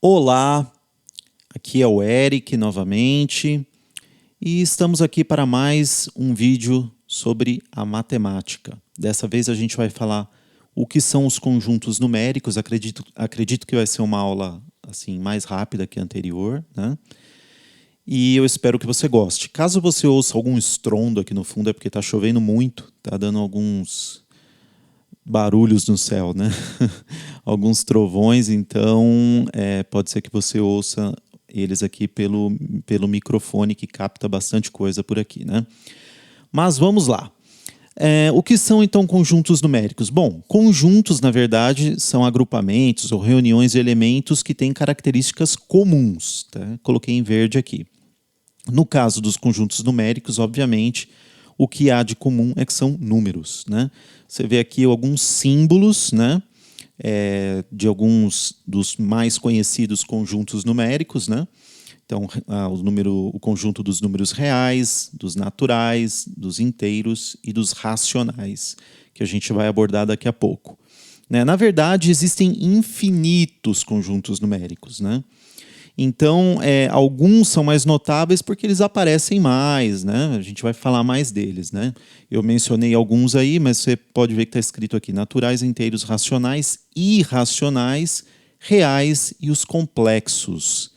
Olá, aqui é o Eric novamente e estamos aqui para mais um vídeo sobre a matemática. Dessa vez a gente vai falar o que são os conjuntos numéricos. Acredito que vai ser uma aula assim mais rápida que a anterior, né? E eu espero que você goste. Caso você ouça algum estrondo aqui no fundo é porque está chovendo muito, está dando alguns barulhos no céu, né? Alguns trovões, então pode ser que você ouça eles aqui pelo microfone que capta bastante coisa por aqui, né? Mas vamos lá. O que são então conjuntos numéricos? Bom, conjuntos na verdade são agrupamentos ou reuniões de elementos que têm características comuns, tá? Coloquei em verde aqui. No caso dos conjuntos numéricos, obviamente, o que há de comum é que são números, né? Você vê aqui alguns símbolos, né? De alguns dos mais conhecidos conjuntos numéricos, né? Então, o conjunto dos números reais, dos naturais, dos inteiros e dos racionais, que a gente vai abordar daqui a pouco. Né? Na verdade, existem infinitos conjuntos numéricos, né? Então, alguns são mais notáveis porque eles aparecem mais, né? A gente vai falar mais deles, né? Eu mencionei alguns aí, mas você pode ver que está escrito aqui: naturais, inteiros, racionais, irracionais, reais e os complexos.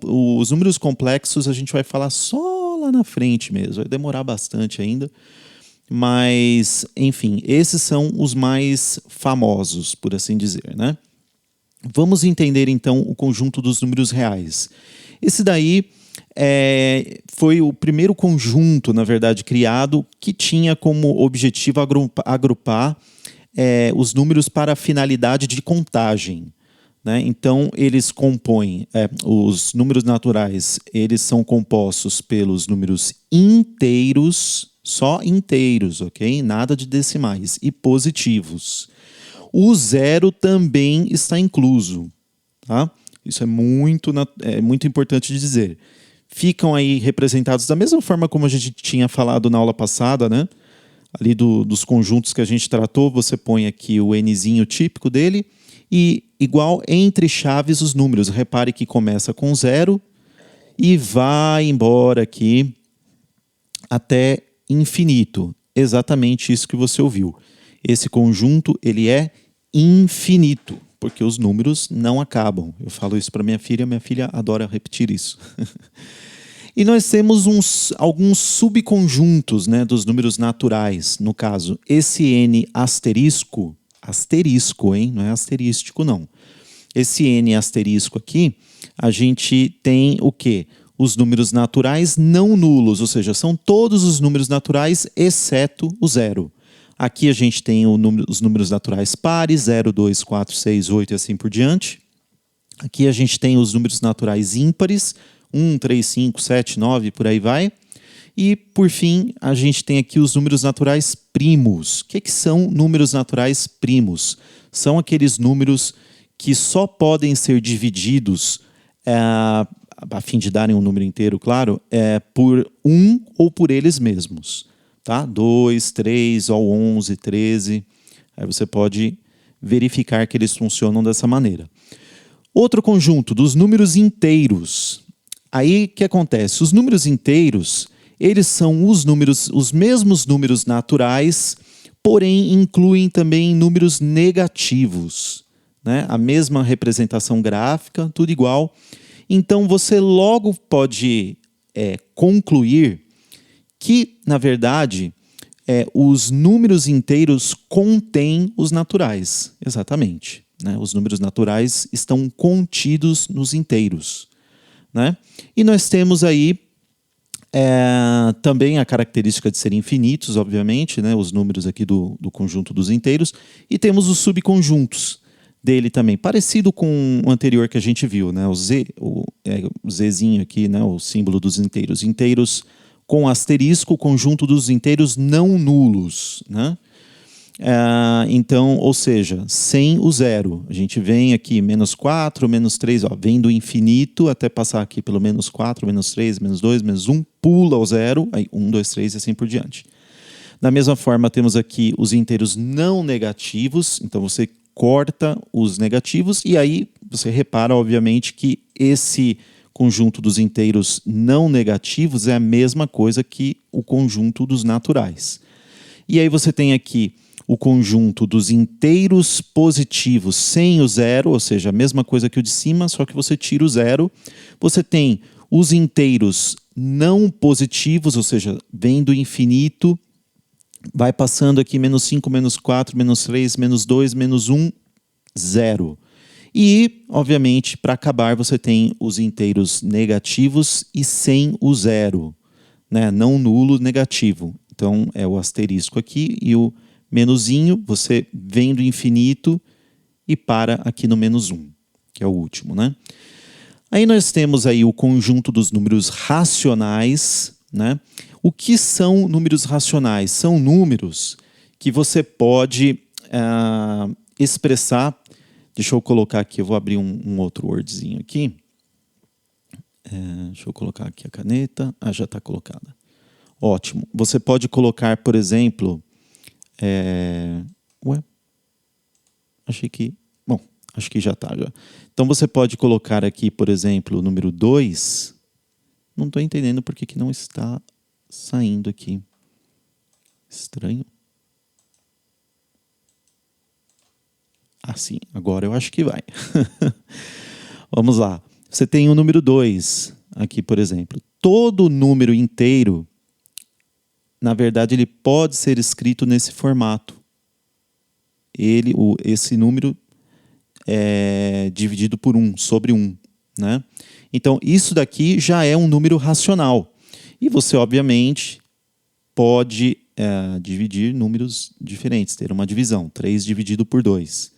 Os números complexos a gente vai falar só lá na frente mesmo, vai demorar bastante ainda. Mas, enfim, esses são os mais famosos, por assim dizer, né? Vamos entender, então, o conjunto dos números reais. Esse daí foi o primeiro conjunto, na verdade, criado, que tinha como objetivo agrupar os números para a finalidade de contagem. Né? Então, eles compõem, os números naturais, eles são compostos pelos números inteiros, só inteiros, ok? Nada de decimais, e positivos. O zero também está incluso. Tá? Isso é muito importante de dizer. Ficam aí representados da mesma forma como a gente tinha falado na aula passada, né? Ali dos conjuntos que a gente tratou, você põe aqui o nzinho típico dele e igual entre chaves os números. Repare que começa com 0 e vai embora aqui até infinito. Exatamente isso que você ouviu. Esse conjunto ele é infinito, porque os números não acabam. Eu falo isso para minha filha adora repetir isso. E nós temos alguns subconjuntos, né, dos números naturais. No caso, esse n asterisco, hein? Não é asterístico, não. Esse n asterisco aqui, a gente tem o quê? Os números naturais não nulos, ou seja, são todos os números naturais, exceto o zero. Aqui a gente tem os números naturais pares, 0, 2, 4, 6, 8 e assim por diante. Aqui a gente tem os números naturais ímpares, 1, 3, 5, 7, 9, por aí vai. E, por fim, a gente tem aqui os números naturais primos. O que são números naturais primos? São aqueles números que só podem ser divididos, a fim de darem um número inteiro, claro, por 1 ou por eles mesmos. Tá? 2, 3, ou 11, 13. Aí você pode verificar que eles funcionam dessa maneira. Outro conjunto, dos números inteiros. Aí o que acontece? Os números inteiros, eles são os mesmos números naturais, porém incluem também números negativos. Né? A mesma representação gráfica, tudo igual. Então você logo pode concluir que, na verdade, os números inteiros contêm os naturais. Exatamente. Né? Os números naturais estão contidos nos inteiros. Né? E nós temos aí também a característica de serem infinitos, obviamente, né? Os números aqui do conjunto dos inteiros. E temos os subconjuntos dele também, parecido com o anterior que a gente viu. Né? O Zzinho aqui, né? O símbolo dos inteiros. Inteiros com asterisco, o conjunto dos inteiros não nulos. Né? Então, ou seja, sem o zero. A gente vem aqui, menos 4, menos 3, vem do infinito até passar aqui pelo menos 4, menos 3, menos 2, menos 1, pula ao zero, aí 1, 2, 3 e assim por diante. Da mesma forma, temos aqui os inteiros não negativos, então você corta os negativos, e aí você repara, obviamente, que esse conjunto dos inteiros não negativos é a mesma coisa que o conjunto dos naturais. E aí você tem aqui o conjunto dos inteiros positivos sem o zero, ou seja, a mesma coisa que o de cima, só que você tira o zero. Você tem os inteiros não positivos, ou seja, vem do infinito, vai passando aqui menos 5, menos 4, menos 3, menos 2, menos 1, 0. E, obviamente, para acabar, você tem os inteiros negativos e sem o zero, né? Não nulo, negativo. Então, é o asterisco aqui e o menusinho, você vem do infinito e para aqui no menos 1, que é o último, né? Aí nós temos aí o conjunto dos números racionais, né? O que são números racionais? São números que você pode expressar. Deixa eu colocar aqui, eu vou abrir um outro Wordzinho aqui. Deixa eu colocar aqui a caneta. Ah, já está colocada. Ótimo. Você pode colocar, por exemplo... achei que... Bom, acho que já está. Já. Então, você pode colocar aqui, por exemplo, o número 2. Não estou entendendo por que não está saindo aqui. Estranho. Ah, sim. Agora eu acho que vai. Vamos lá. Você tem o número 2 aqui, por exemplo. Todo número inteiro, na verdade, ele pode ser escrito nesse formato. Esse número é dividido por 1, sobre 1. Né? Então, isso daqui já é um número racional. E você, obviamente, pode dividir números diferentes, ter uma divisão. 3 dividido por 2.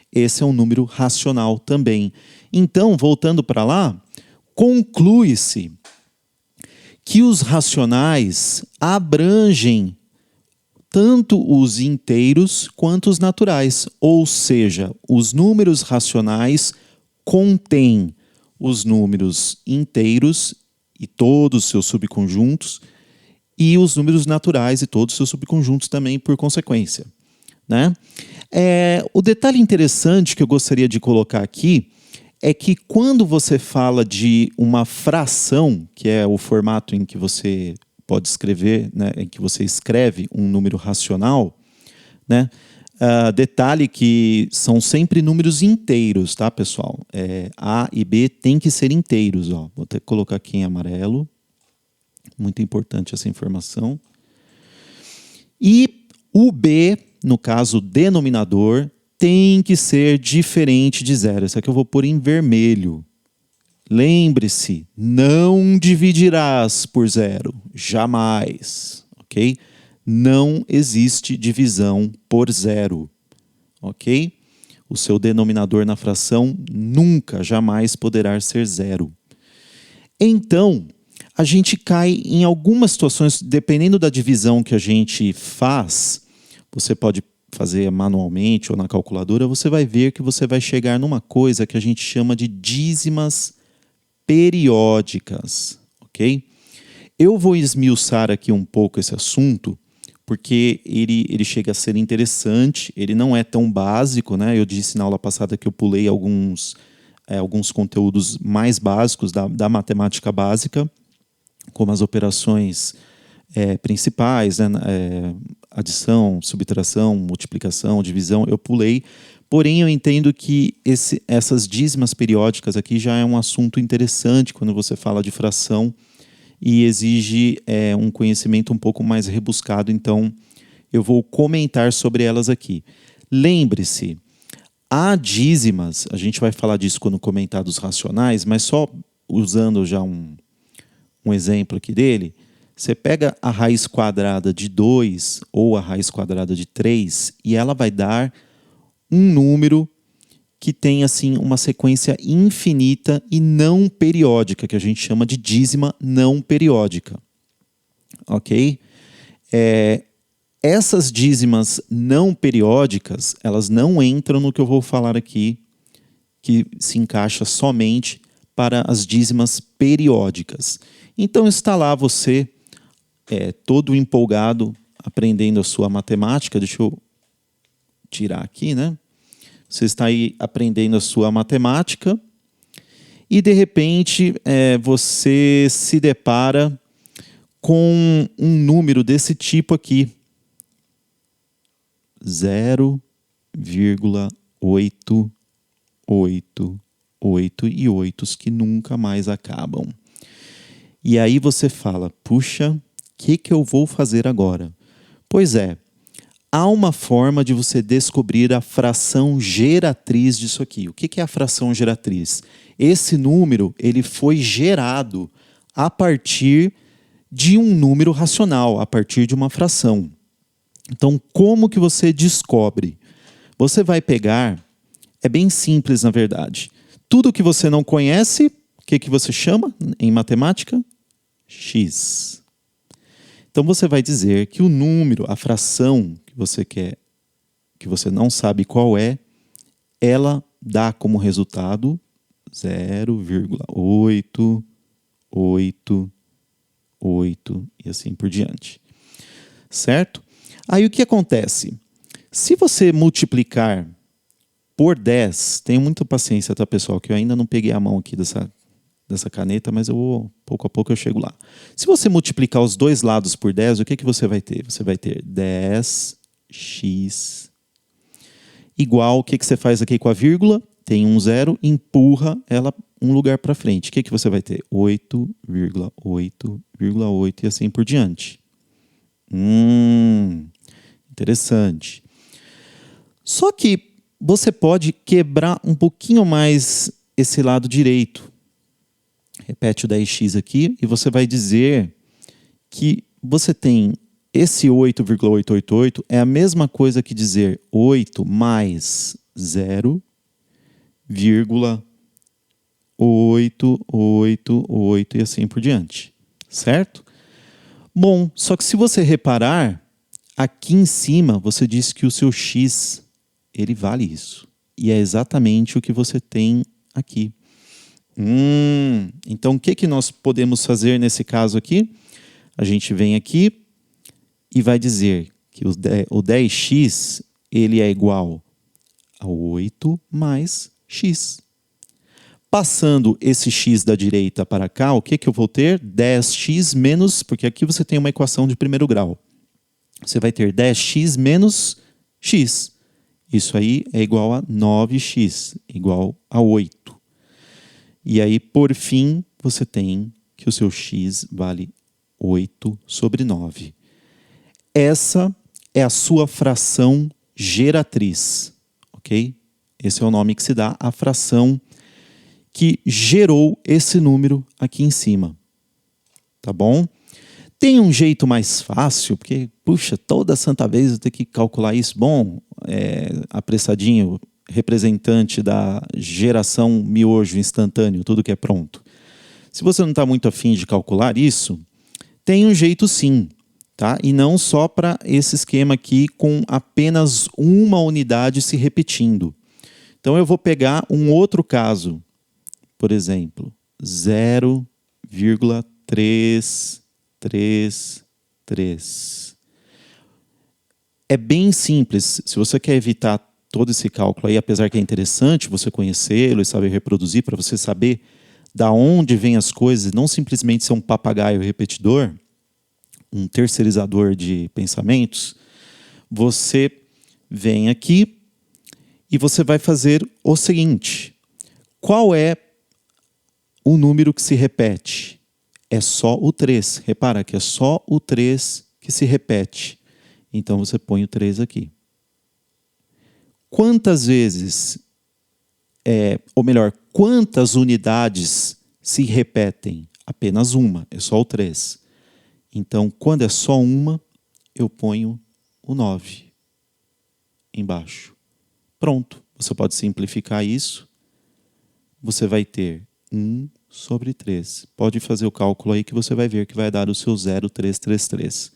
Esse é um número racional também. Então, voltando para lá, conclui-se que os racionais abrangem tanto os inteiros quanto os naturais. Ou seja, os números racionais contêm os números inteiros e todos os seus subconjuntos, e os números naturais e todos os seus subconjuntos também, por consequência. Né? O detalhe interessante que eu gostaria de colocar aqui é que quando você fala de uma fração, que é o formato em que você pode escrever, né, em que você escreve um número racional, né? Detalhe que são sempre números inteiros, tá, pessoal? A e B tem que ser inteiros. Ó. Vou até colocar aqui em amarelo. Muito importante essa informação. E o B, no caso, denominador, tem que ser diferente de zero. Esse aqui eu vou pôr em vermelho. Lembre-se, não dividirás por zero. Jamais. Ok? Não existe divisão por zero. Ok? O seu denominador na fração nunca, jamais poderá ser zero. Então, a gente cai em algumas situações, dependendo da divisão que a gente faz, você pode fazer manualmente ou na calculadora, você vai ver que você vai chegar numa coisa que a gente chama de dízimas periódicas, ok? Eu vou esmiuçar aqui um pouco esse assunto, porque ele chega a ser interessante, ele não é tão básico, né? Eu disse na aula passada que eu pulei alguns conteúdos mais básicos da matemática básica, como as operações principais, né? Adição, subtração, multiplicação, divisão, eu pulei. Porém, eu entendo que essas dízimas periódicas aqui já é um assunto interessante quando você fala de fração e exige um conhecimento um pouco mais rebuscado, então eu vou comentar sobre elas aqui. Lembre-se, há dízimas, a gente vai falar disso quando comentar dos racionais, mas só usando já um exemplo aqui dele, você pega a raiz quadrada de 2 ou a raiz quadrada de 3 e ela vai dar um número que tem assim uma sequência infinita e não periódica, que a gente chama de dízima não periódica. Ok? Essas dízimas não periódicas, elas não entram no que eu vou falar aqui, que se encaixa somente para as dízimas periódicas. Então está lá você, todo empolgado, aprendendo a sua matemática. Deixa eu tirar aqui, né? Você está aí aprendendo a sua matemática e, de repente, você se depara com um número desse tipo aqui. 0,888 e oitos que nunca mais acabam. E aí você fala, puxa, o que eu vou fazer agora? Pois é, há uma forma de você descobrir a fração geratriz disso aqui. O que é a fração geratriz? Esse número ele foi gerado a partir de um número racional, a partir de uma fração. Então, como que você descobre? Você vai pegar, é bem simples na verdade. Tudo que você não conhece, o que você chama em matemática? X. Então você vai dizer que o número, a fração que você quer, que você não sabe qual é, ela dá como resultado 0,888 e assim por diante. Certo? Aí o que acontece? Se você multiplicar por 10, tenho muita paciência, tá, pessoal? Que eu ainda não peguei a mão aqui dessa caneta, mas pouco a pouco eu chego lá. Se você multiplicar os dois lados por 10, o que você vai ter? Você vai ter 10x igual, o que você faz aqui com a vírgula? Tem um zero, empurra ela um lugar para frente. O que você vai ter? 8,8,8 e assim por diante. Interessante. Só que você pode quebrar um pouquinho mais esse lado direito. Repete o 10x aqui e você vai dizer que você tem esse 8,888 é a mesma coisa que dizer 8 mais 0,888 e assim por diante. Certo? Bom, só que se você reparar, aqui em cima você disse que o seu x ele vale isso. E é exatamente o que você tem aqui. Então o que nós podemos fazer nesse caso aqui? A gente vem aqui e vai dizer que o 10x ele é igual a 8 mais x. Passando esse x da direita para cá, o que eu vou ter? 10x menos, porque aqui você tem uma equação de primeiro grau. Você vai ter 10x menos x. Isso aí é igual a 9x, igual a 8. E aí, por fim, você tem que o seu x vale 8 sobre 9. Essa é a sua fração geratriz, ok? Esse é o nome que se dá à fração que gerou esse número aqui em cima. Tá bom? Tem um jeito mais fácil, porque, puxa, toda santa vez eu tenho que calcular isso. Bom, apressadinho, representante da geração miojo instantâneo, tudo que é pronto. Se você não está muito afim de calcular isso, tem um jeito sim, tá? E não só para esse esquema aqui com apenas uma unidade se repetindo. Então eu vou pegar um outro caso, por exemplo, 0,333. É bem simples. Se você quer evitar todo esse cálculo aí, apesar que é interessante você conhecê-lo e saber reproduzir, para você saber da onde vêm as coisas, não simplesmente ser um papagaio repetidor, um terceirizador de pensamentos, você vem aqui e você vai fazer o seguinte. Qual é o número que se repete? É só o 3. Repara que é só o 3 que se repete. Então você põe o 3 aqui. Quantas vezes, ou melhor, quantas unidades se repetem? Apenas uma, é só o 3. Então, quando é só uma, eu ponho o 9 embaixo. Pronto, você pode simplificar isso. Você vai ter 1 sobre 3. Pode fazer o cálculo aí que você vai ver que vai dar o seu 0,333.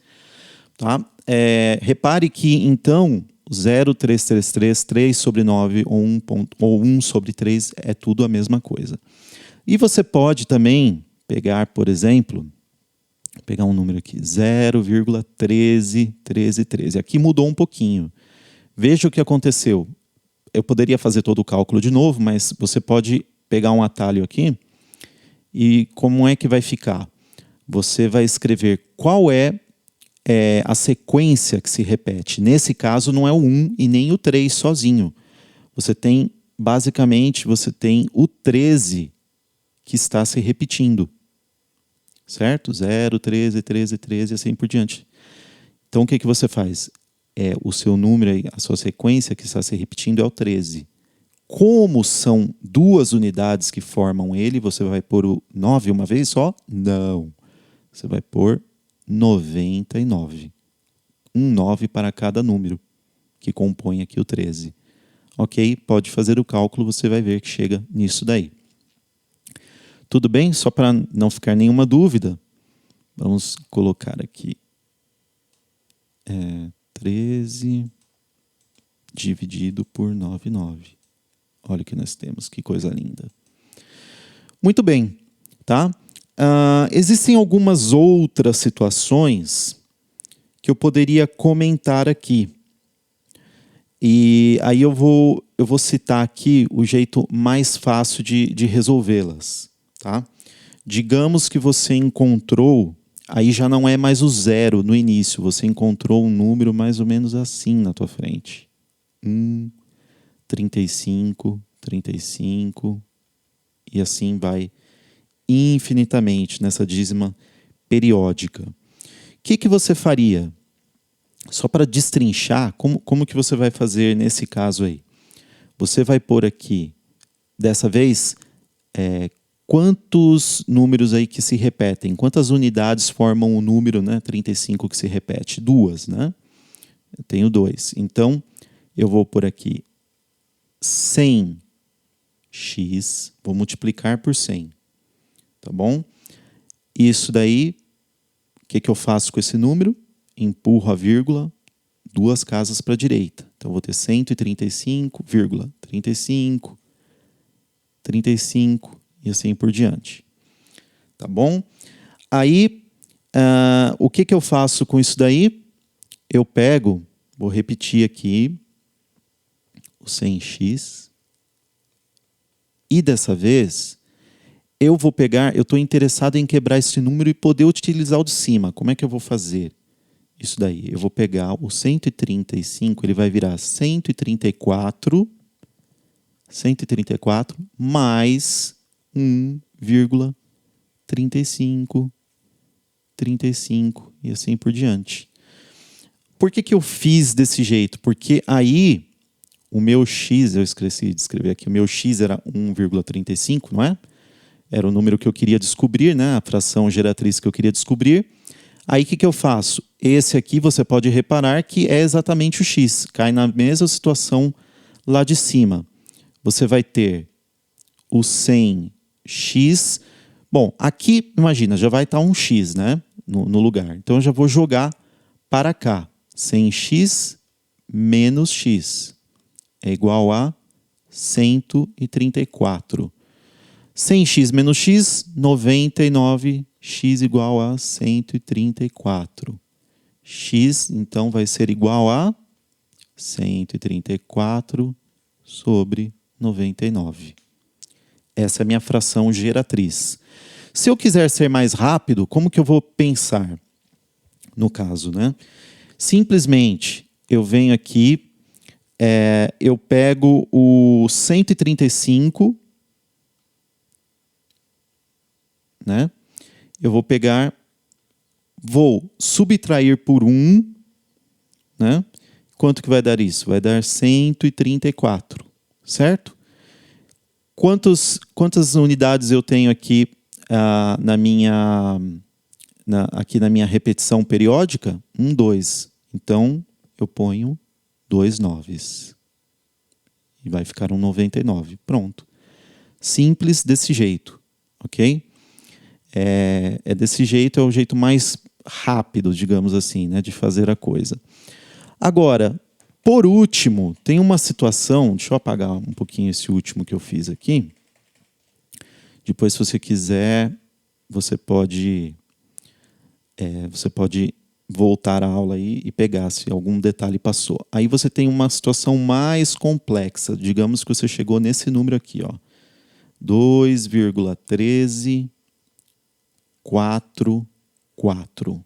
Tá? Repare que, então, 0,333, 3 sobre 9 ou 1 sobre 3 é tudo a mesma coisa. E você pode também pegar, por exemplo, pegar um número aqui, 0,1313. Aqui mudou um pouquinho. Veja o que aconteceu. eu poderia fazer todo o cálculo de novo, mas você pode pegar um atalho aqui e como é que vai ficar? Você vai escrever qual é a sequência que se repete. Nesse caso, não é o 1 e nem o 3 sozinho. Você tem, basicamente, você tem o 13 que está se repetindo. Certo? 0, 13, 13, 13 e assim por diante. Então, o que você faz? O seu número, a sua sequência que está se repetindo é o 13. Como são duas unidades que formam ele, você vai pôr o 9 uma vez só? Não. Você vai pôr 99. Um 9 para cada número que compõe aqui o 13. Ok? Pode fazer o cálculo, você vai ver que chega nisso daí. Tudo bem? Só para não ficar nenhuma dúvida, vamos colocar aqui 13 dividido por 99. Olha o que nós temos, que coisa linda. Muito bem, tá? Existem algumas outras situações que eu poderia comentar aqui. E aí eu vou citar aqui o jeito mais fácil de resolvê-las. Tá? Digamos que você encontrou, aí já não é mais o 0 no início, você encontrou um número mais ou menos assim na tua frente. 35, 35, e assim vai infinitamente nessa dízima periódica. O que você faria? Só para destrinchar, como que você vai fazer nesse caso aí? Você vai pôr aqui, dessa vez, quantos números aí que se repetem? Quantas unidades formam o número, né, 35 que se repete? 2, né? Eu tenho 2. Então, eu vou pôr aqui 100x, vou multiplicar por 100. Tá bom? Isso daí, o que eu faço com esse número? Empurro a vírgula 2 casas para a direita. Então, eu vou ter 135,35, 35 e assim por diante. Tá bom? Aí, o que eu faço com isso daí? Eu pego, vou repetir aqui, o 100x, e dessa vez, eu vou pegar, eu estou interessado em quebrar esse número e poder utilizar o de cima. Como é que eu vou fazer isso daí? Eu vou pegar o 135, ele vai virar 134 mais 1,35, 35 e assim por diante. Por que eu fiz desse jeito? Porque aí o meu x, eu esqueci de escrever aqui, o meu x era 1,35, não é? Era o número que eu queria descobrir, né? A fração geratriz que eu queria descobrir. Aí o que eu faço? Esse aqui você pode reparar que é exatamente o x, cai na mesma situação lá de cima. Você vai ter o 100x. Bom, aqui, imagina, já vai estar um x, né? No lugar. Então, eu já vou jogar para cá. 100x menos x é igual a 134. 100x menos x, 99x igual a 134. X, então, vai ser igual a 134 sobre 99. Essa é a minha fração geratriz. Se eu quiser ser mais rápido, como que eu vou pensar no caso, né? Simplesmente, eu venho aqui, eu pego o 135, né? Eu vou pegar, vou subtrair por 1, né? Quanto que vai dar isso? Vai dar 134, certo? Quantas unidades eu tenho aqui aqui na minha repetição periódica? 1, 2. Então, eu ponho 2 noves. E vai ficar um 99. Pronto. Simples desse jeito, ok? Desse jeito, é o jeito mais rápido, digamos assim, né, de fazer a coisa. Agora, por último, tem uma situação, deixa eu apagar um pouquinho esse último que eu fiz aqui. Depois, se você quiser, você pode voltar à aula aí e pegar se algum detalhe passou. Aí você tem uma situação mais complexa. Digamos que você chegou nesse número aqui, ó. 2,1344.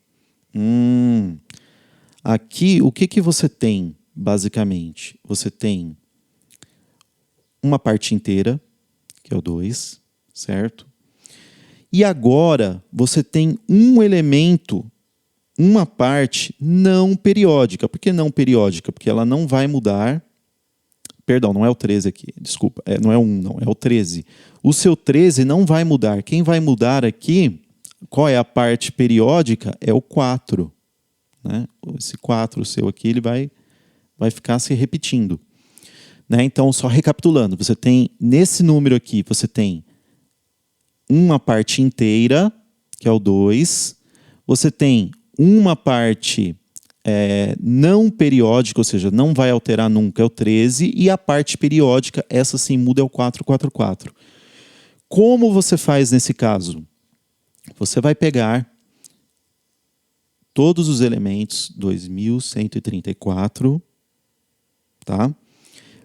Aqui, o que você tem, basicamente? Você tem uma parte inteira, que é o 2, certo? E agora você tem um elemento, uma parte não periódica. Por que não periódica? Porque ela não vai mudar. Perdão, não é o 13 aqui, desculpa. Não é o 1, não, é o 13. O seu 13 não vai mudar. Quem vai mudar aqui, qual é a parte periódica? É o 4. Né? Esse 4 seu aqui, ele vai ficar se repetindo. Né? Então, só recapitulando, você tem, nesse número aqui, você tem uma parte inteira, que é o 2. Você tem uma parte não periódica, ou seja, não vai alterar nunca, é o 13. E a parte periódica, essa sim muda, é o 444. Como você faz nesse caso? Você vai pegar todos os elementos, 2134, tá?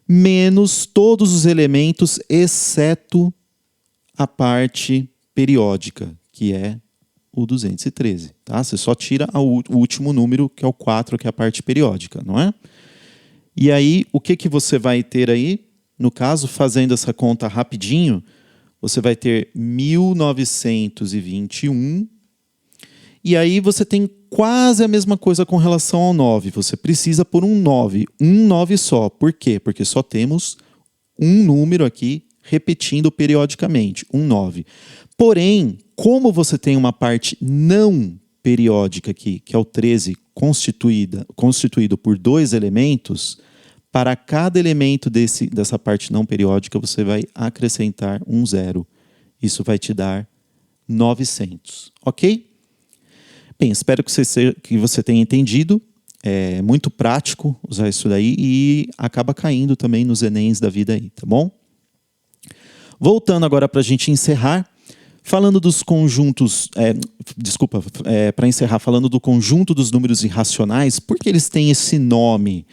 Menos todos os elementos, exceto a parte periódica, que é o 213. Tá? Você só tira o último número, que é o 4, que é a parte periódica, não é? E aí, o que você vai ter aí? No caso, fazendo essa conta rapidinho, você vai ter 1921. E aí você tem quase a mesma coisa com relação ao 9. Você precisa pôr um 9 só. Por quê? Porque só temos um número aqui repetindo periodicamente, um 9. Porém, como você tem uma parte não periódica aqui, que é o 13, constituído por 2 elementos, para cada elemento dessa parte não periódica, você vai acrescentar um 0. Isso vai te dar 900. Ok? Bem, espero que você tenha entendido. É muito prático usar isso daí e acaba caindo também nos Enems da vida aí, tá bom? Voltando agora para a gente encerrar, falando dos conjuntos... para encerrar, falando do conjunto dos números irracionais, por que eles têm esse nome?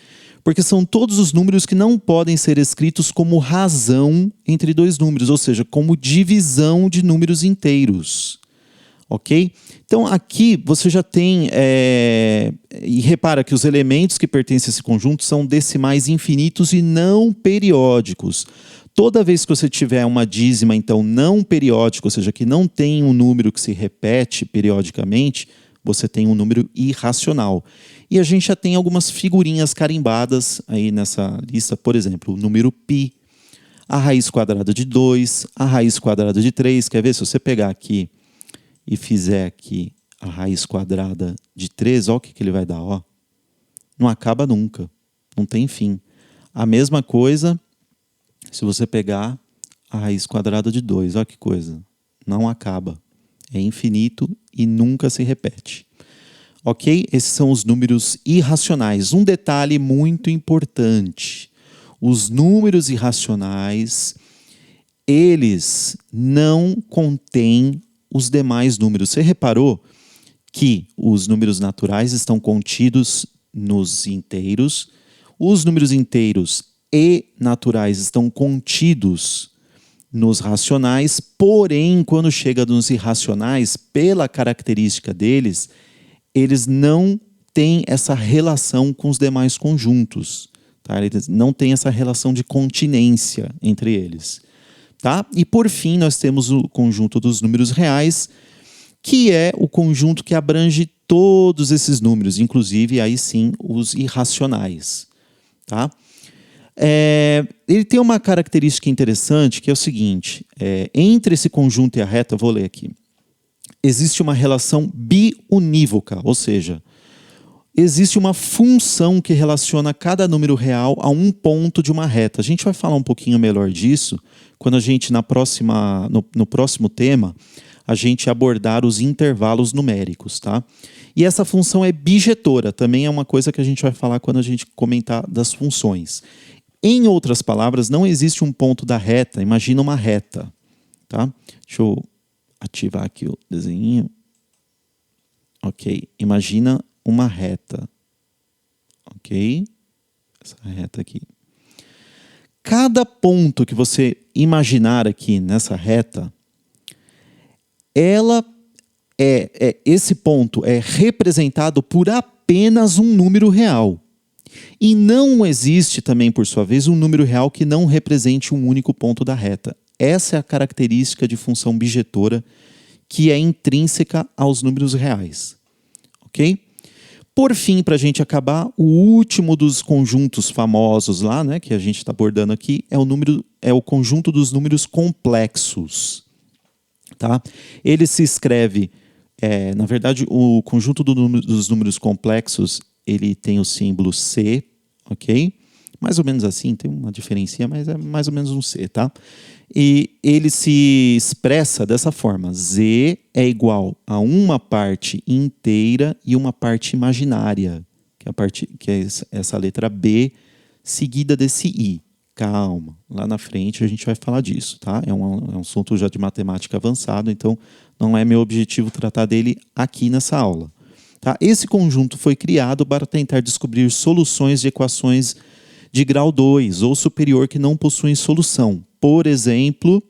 Porque são todos os números que não podem ser escritos como razão entre 2 números, ou seja, como divisão de números inteiros. Ok? Então, aqui você já tem... e repara que os elementos que pertencem a esse conjunto são decimais infinitos e não periódicos. Toda vez que você tiver uma dízima, então, não periódica, ou seja, que não tem um número que se repete periodicamente, você tem um número irracional. E a gente já tem algumas figurinhas carimbadas aí nessa lista, por exemplo, o número π, a raiz quadrada de 2, a raiz quadrada de 3. Quer ver? Se você pegar aqui e fizer aqui a raiz quadrada de 3, olha o que ele vai dar. Ó. Não acaba nunca, não tem fim. A mesma coisa se você pegar a raiz quadrada de 2, olha que coisa. Não acaba. É infinito e nunca se repete. Ok? Esses são os números irracionais. Um detalhe muito importante. Os números irracionais, eles não contêm os demais números. Você reparou que os números naturais estão contidos nos inteiros, os números inteiros e naturais estão contidos nos racionais, porém, quando chega nos irracionais, pela característica deles, eles não têm essa relação com os demais conjuntos. Tá? Eles não têm essa relação de continência entre eles. Tá? E, por fim, nós temos o conjunto dos números reais, que é o conjunto que abrange todos esses números, inclusive, aí sim, os irracionais. Tá? Ele tem uma característica interessante, que é o seguinte, entre esse conjunto e a reta, eu vou ler aqui, existe uma relação biunívoca, ou seja, existe uma função que relaciona cada número real a um ponto de uma reta. A gente vai falar um pouquinho melhor disso quando a gente, no próximo tema, a gente abordar os intervalos numéricos. Tá? E essa função é bijetora, também é uma coisa que a gente vai falar quando a gente comentar das funções. Em outras palavras, não existe um ponto da reta, imagina uma reta. Tá? Deixa eu ativar aqui o desenho. Ok, imagina uma reta. Ok? Essa reta aqui. Cada ponto que você imaginar aqui nessa reta, esse ponto é representado por apenas um número real. E não existe também, por sua vez, um número real que não represente um único ponto da reta. Essa é a característica de função bijetora que é intrínseca aos números reais. Ok? Por fim, para a gente acabar, o último dos conjuntos famosos lá, né, que a gente está abordando aqui, é o conjunto dos números complexos. Tá? Ele se escreve, na verdade, o conjunto dos números complexos, ele tem o símbolo C, ok? Mais ou menos assim, tem uma diferença, mas é mais ou menos um C, tá? E ele se expressa dessa forma: Z é igual a uma parte inteira e uma parte imaginária, que é essa letra B seguida desse I. Calma, lá na frente a gente vai falar disso, tá? É um assunto já de matemática avançado, então não é meu objetivo tratar dele aqui nessa aula. Tá? Esse conjunto foi criado para tentar descobrir soluções de equações de grau 2 ou superior que não possuem solução. Por exemplo,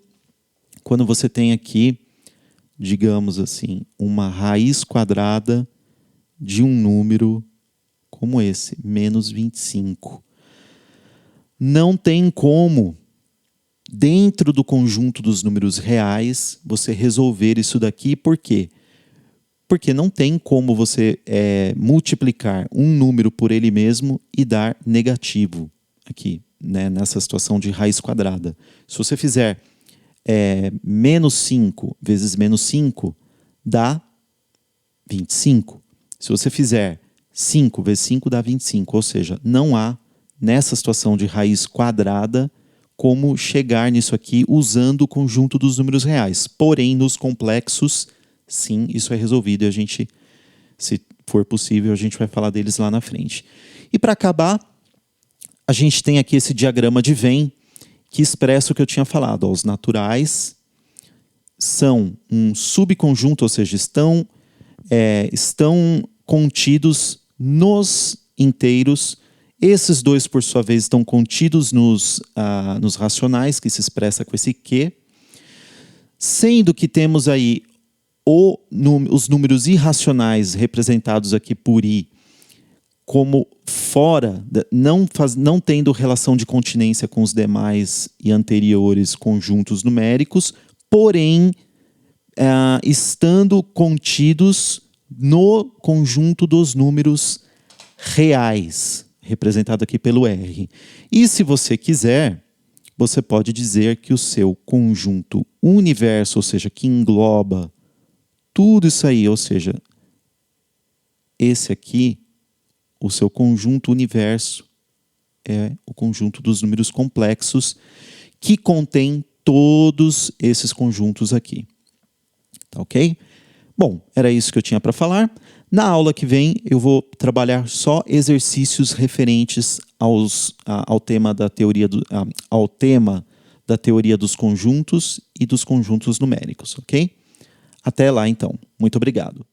quando você tem aqui, digamos assim, uma raiz quadrada de um número como esse, menos 25. Não tem como, dentro do conjunto dos números reais, você resolver isso daqui. Por quê? Porque não tem como você multiplicar um número por ele mesmo e dar negativo aqui, né, nessa situação de raiz quadrada. Se você fizer menos 5 vezes menos 5, dá 25. Se você fizer 5 vezes 5, dá 25. Ou seja, não há, nessa situação de raiz quadrada, como chegar nisso aqui usando o conjunto dos números reais. Porém, nos complexos, sim, isso é resolvido e a gente, se for possível, a gente vai falar deles lá na frente. E para acabar, a gente tem aqui esse diagrama de Venn que expressa o que eu tinha falado. Os naturais são um subconjunto, ou seja, estão contidos nos inteiros. Esses dois, por sua vez, estão contidos nos racionais, que se expressa com esse Q. Sendo que temos aí os números irracionais representados aqui por I como fora, não tendo relação de continência com os demais e anteriores conjuntos numéricos, porém estando contidos no conjunto dos números reais, representado aqui pelo R. E se você quiser, você pode dizer que o seu conjunto universo, ou seja, que engloba tudo isso aí, ou seja, esse aqui, o seu conjunto universo, é o conjunto dos números complexos que contém todos esses conjuntos aqui. Tá ok? Bom, era isso que eu tinha para falar. Na aula que vem, eu vou trabalhar só exercícios referentes ao tema da teoria dos conjuntos e dos conjuntos numéricos, ok? Até lá, então. Muito obrigado.